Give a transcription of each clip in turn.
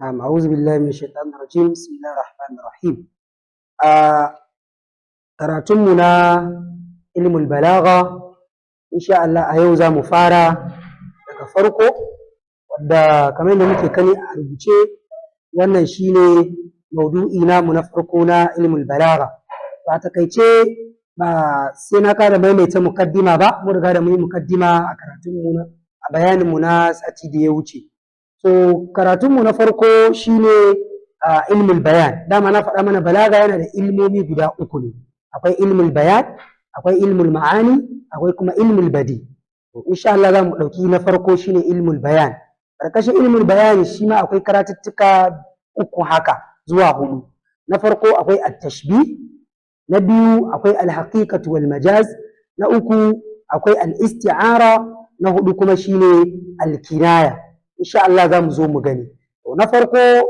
نعم أعوذ بالله من الشيطان الرجيم بسم الله الرحمن الرحيم آه karatunmu na ilmul balaga insha Allah a yau za mu fara daga farko wadda kamar da muke kani a rubuce wannan shine maudu'i namu na farko na ilmul balaga ba takaice ba sai na kara maimaita mukaddima ba mun riga da mun yi mukaddima a karatunmu a bayaninmu na sati da ya wuce so karatunmu na farko shine ilmul bayan dama na faɗa mana balaga yana da ilmomi guda uku ne akwai ilmul bayan akwai ilmul ma'ani akwai kuma ilmul badi to insha Allah za mu ɗauki na farko shine ilmul bayan karkashin ilmul bayan shi ma akwai karatuttuka uku haka zuwa hudu na farko akwai at-tashbih na biyu akwai al-haqiqatu wal majaz na uku akwai al-isti'ara na hudu kuma shine al-kinaya insha Allah za mu zo mu gani to na farko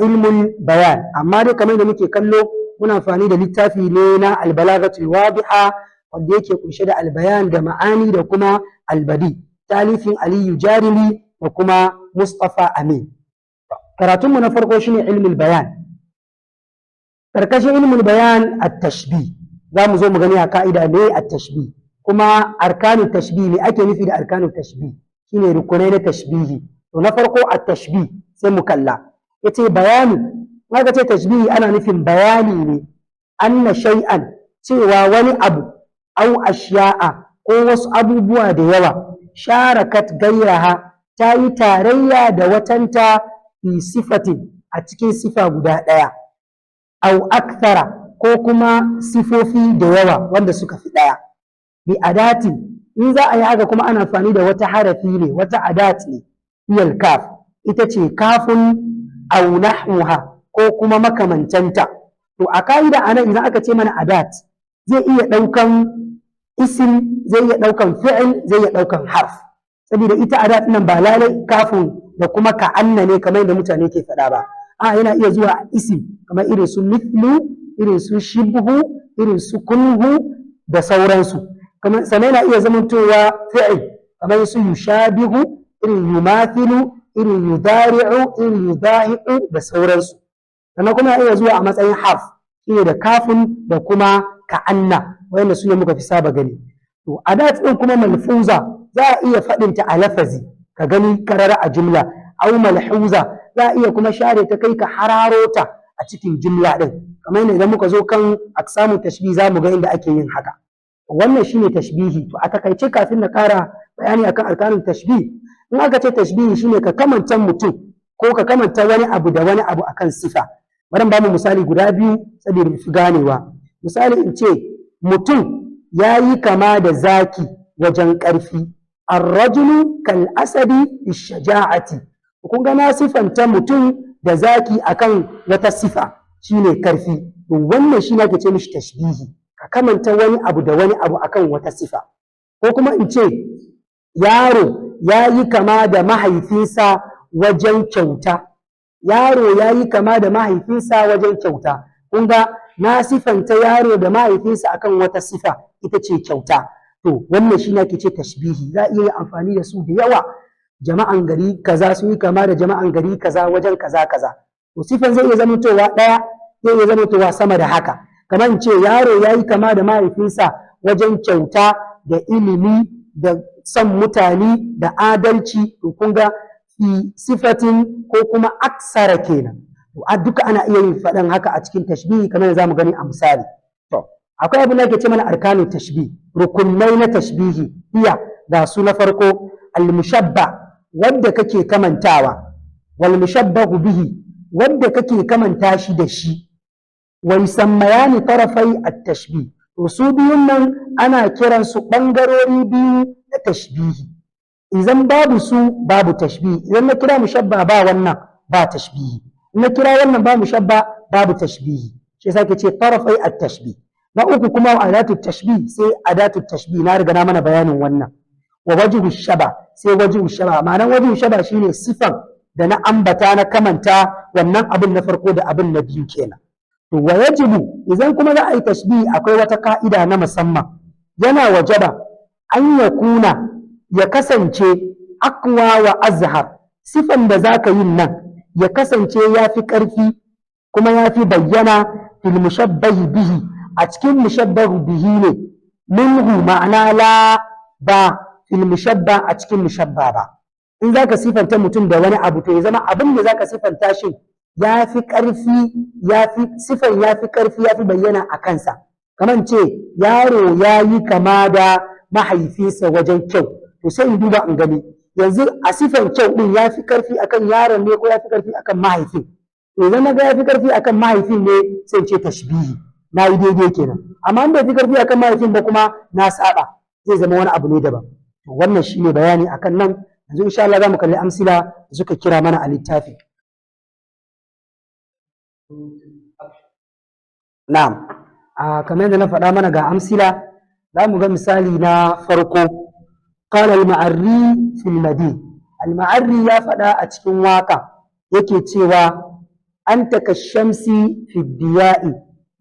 ilmul bayan amma dai kamar da muke kallo muna amfani da littafi ne na albalagatul wadiha wanda yake kunshe da albayan da ma'ani da kuma albadi talifin aliyu jarimi da kuma mustafa amin karatunmu na farko shine ilmul bayan karkashin ilmul bayan at-tashbih za mu zo mu gani a ka'ida ne at-tashbih kuma arkanut tashbih ne ake nufi da arkanut tashbih shine rukunai na tashbihi to na farko at-tashbih sai mu kalla yace bayani maka ce tashbihi ana nufin bayani ne anna shay'an cewa wani abu au ashiya'a ko wasu abubuwa da yawa sharakat gairaha ta yi tarayya da watanta fi sifatin a cikin sifa guda ɗaya au akthara ko kuma sifofi da yawa wanda suka fi ɗaya bi adatin in za a yi haka kuma ana amfani da wata harafi ne wata adat ne iyal kaf ita ce kafin au nahmuha ko kuma makamantanta to a ka'ida anan idan aka ce mana adat zai iya ɗaukan isim zai iya ɗaukan fi'il zai iya ɗaukan harf saboda ita adat nan ba lalai kafin da kuma ka'anna ne kamar yadda mutane ke faɗa ba a yana iya zuwa isim kamar irin su mithlu irin su shibhu irin su kunhu da sauransu kamar sannan yana iya zamantowa fi'il kamar su yushabihu irin yumathilu irin yudari'u irin yudahi'u da sauransu sannan kuma iya zuwa a matsayin harf shine da kafin da kuma ka'anna wanda su ne muka fi saba gani to adat din kuma malfuza za a iya faɗin ta a lafazi ka gani karara a jumla au malhuza za a iya kuma share ta kai ka hararo ta a cikin jumla din kamar yadda idan muka zo kan aksamu tashbih za mu ga inda ake yin haka wannan shine tashbihi to a takaice kafin na ƙara bayani akan arkanun tashbih in aka ce tashbihi shine ka kamanta mutum ko ka kamanta wani abu da wani abu akan sifa bari ba mu misali guda biyu saboda mu fi ganewa misali in ce mutum ya yi kama da zaki wajen ƙarfi ar-rajulu kal asadi ishaja'ati kun ga na sifanta mutum da zaki akan wata sifa shine ƙarfi to wannan shine ake ce mishi tashbihi ka kamanta wani abu da wani abu akan wata sifa ko kuma in ce yaro ya yi kama da mahaifinsa wajen kyauta yaro ya yi kama da mahaifinsa wajen kyauta kun ga na sifanta yaro da mahaifinsa akan wata sifa ita ce kyauta to wannan shi ne ake ce tashbihi za a iya amfani da su da yawa jama'an gari kaza sun yi kama da jama'an gari kaza wajen kaza kaza to sifan zai iya zamantowa ɗaya zai iya zamantowa sama da haka kamar in ce yaro ya yi kama da mahaifinsa wajen kyauta da ilimi da son mutane da adalci to kun ga fi sifatin ko kuma aksara kenan to a duka ana iya yin faɗan haka a cikin tashbihi kamar za mu gani a misali to akwai abin da ake ce mana arkanu tashbih rukunai na tashbihi iya da su na farko al-mushabba wanda kake kamantawa wal mushabbahu bihi wanda kake kamanta shi da shi wa yusammayani tarafai at-tashbih to su biyun nan ana kiransu ɓangarori biyu na tashbihi idan babu su babu tashbihi idan na kira mushabba ba wannan ba tashbihi in na kira wannan ba mushabba babu tashbihi shi yasa ce tarafai at-tashbih na uku kuma adatu tashbih sai adatu tashbih na riga na mana bayanin wannan wa wajhu shaba sai wajhu shaba ma'anar wajhu shaba shine sifan da na ambata na kamanta wannan abin na farko da abin na biyu kenan to wa yajibu idan kuma za a yi tashbih akwai wata ka'ida na musamman yana wajaba an yakuna ya kasance akwa wa azhar sifan da zaka yin nan ya kasance ya fi ƙarfi kuma ya fi bayyana fil mushabbahi bihi a cikin mushabbahu bihi ne minhu ma'ana la ba fil mushabba a cikin mushabba ba in zaka sifanta mutum da wani abu to ya zama abin da zaka sifanta shi ya fi ƙarfi sifan ya fi ƙarfi ya fi bayyana a kansa kamar ce yaro ya yi kama da mahaifinsa wajen kyau to sai in duba in gani yanzu a sifan kyau din ya fi ƙarfi akan yaron ne ko ya fi ƙarfi akan mahaifin to idan na ga ya fi ƙarfi akan mahaifin ne sai ce tashbihi na yi daidai kenan amma in bai fi ƙarfi akan mahaifin ba kuma na saba zai zama wani abu ne daban to wannan shine bayani akan nan yanzu insha Allah za mu kalli amsila da suka kira mana a littafi na'am kamar yadda na faɗa mana ga amsila za mu ga misali na farko قال المعري في المدين المعري يا فدا a cikin waka yake cewa anta kashamsi fi diya'i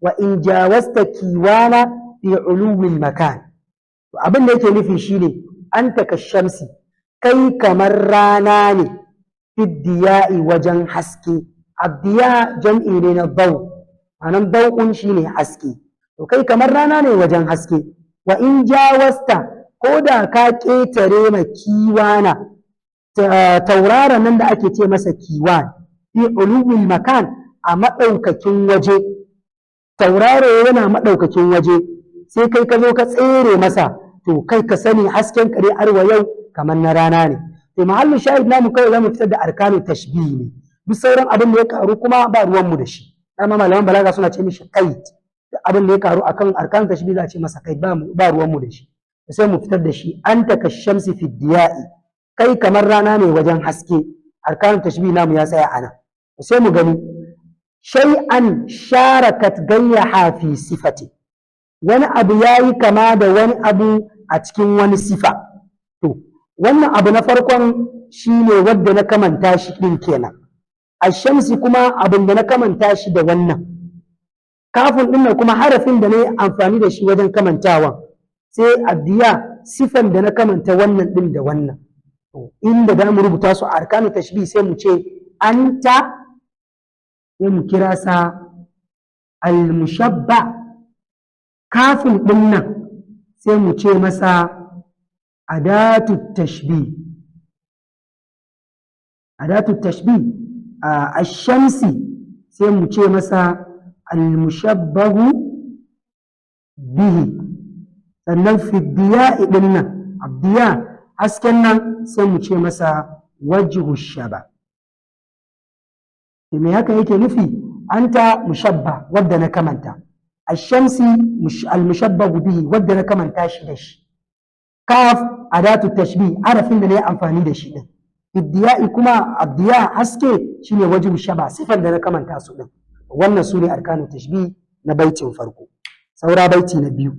wa in jawazta kiwana fi uluwil makan abin da yake nufi shine anta kashamsi kai kamar rana ne fi diya'i wajen haske abdiya jam'i ne na daw anan daw'un shine haske to kai kamar rana ne wajen haske wa in jawazta ko da ka ƙetare ma kiwana tauraron nan da ake ce masa kiwan fi uluwil makan a maɗaukakin waje tauraro yana maɗaukakin waje sai kai ka zo ka tsere masa to kai ka sani hasken kare arwa yau kamar na rana ne to mahallin shahid namu kawai zamu fitar da arkanu tashbihi ne duk sauran abin da ya karu kuma ba ruwanmu da shi amma malaman balaga suna ce mishi kaid abin da ya karu akan arkanu tashbihi za a ce masa kaid ba ruwanmu da shi sai mu fitar da shi anta kashamsi fi diya'i kai kamar rana ne wajen haske arkanun tashbih namu ya tsaya ana sai mu gani shay'an sharakat gayyaha fi sifati wani abu yayi kama da wani abu a cikin wani sifa to wannan abu na farkon shine wanda na kamanta shi din kenan ashamsi kuma abin da na kamanta shi da wannan kafin din kuma harafin da na yi amfani da shi wajen kamantawan sai addiya sifan da na kamanta wannan din da wannan inda da mu rubuta su a arkanu tashbih sai mu ce anta sai mu kira sa al-mushabba kafin din nan sai mu ce masa adatu tashbih ash-shamsi sai mu ce masa al-mushabbahu bihi sannan fiddiya ɗin nan abdiya hasken nan sai mu ce masa wajhu shaba me haka yake nufi anta mushabba wadda na kamanta ashamsi almushabbahu bihi wadda na kamanta shi da shi kaf adatu tashbih arafin da na yi amfani da shi din fiddiya kuma abdiya haske shine wajhu shaba sifan da na kamanta su din wannan su ne arkanu tashbih na baitin farko saura baiti na biyu